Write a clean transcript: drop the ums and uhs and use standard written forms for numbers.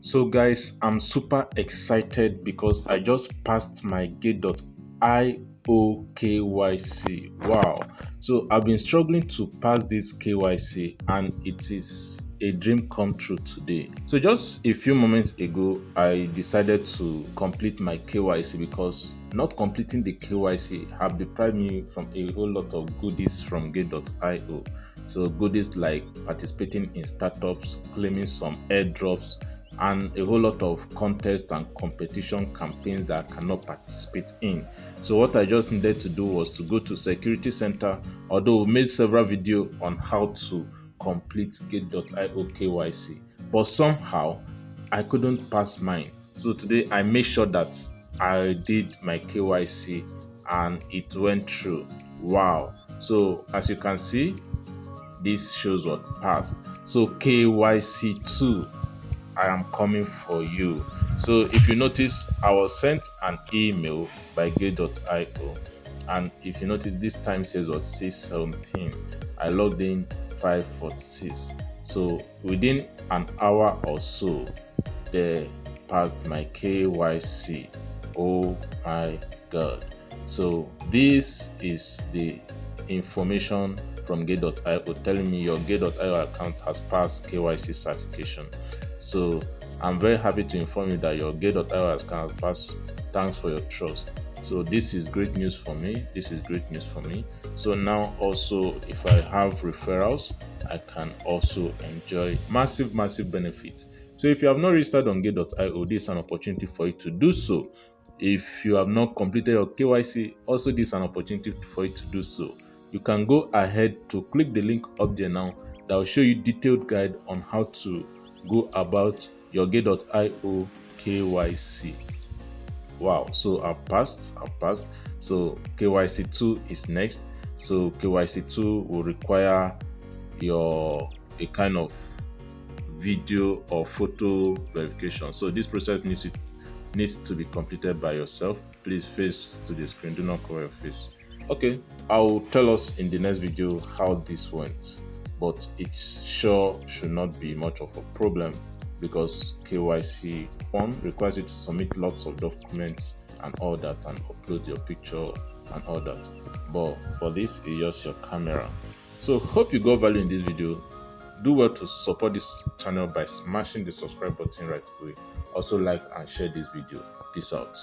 So guys, I'm super excited because I just passed my Gate.io KYC. Wow. So I've been struggling to pass this KYC and it is a dream come true today. So just a few moments ago, I decided to complete my KYC because not completing the KYC have deprived me from a whole lot of goodies from Gate.io. So goodies like participating in startups, claiming some airdrops, and a whole lot of contests and competition campaigns that I cannot participate in. So what I just needed to do was to go to security center, although we made several videos on how to complete Gate.io KYC, but somehow I couldn't pass mine. So today I made sure that I did my KYC and it went through. Wow. So as you can see, this shows what passed. So KYC2, I am coming for you. So if you notice, I was sent an email by Gate.io, and if you notice, this time says what 6:17. I logged in 5:46. So within an hour or so, they passed my KYC. Oh my God. So this is the information from Gate.io telling me your Gate.io account has passed KYC certification. So I'm very happy to inform you that your Gate.io account has passed. Thanks for your trust. So this is great news for me. This is great news for me. So now also, if I have referrals, I can also enjoy massive benefits. So if you have not registered on Gate.io, this is an opportunity for you to do so. If you have not completed your KYC, also this is an opportunity for you to do so. You can go ahead to click the link up there now that will show you detailed guide on how to go about your Gate.io KYC. Wow, so I've passed. So KYC2 is next. So KYC2 will require a kind of video or photo verification. So this process needs to be completed by yourself. Please face to the screen, do not cover your face. Okay, I'll tell us in the next video how this went, but it sure should not be much of a problem because KYC 1 requires you to submit lots of documents and all that and upload your picture and all that, but for this it's just your camera. So hope you got value in this video. Do well to support this channel by smashing the subscribe button right away. Also like and share this video. Peace out.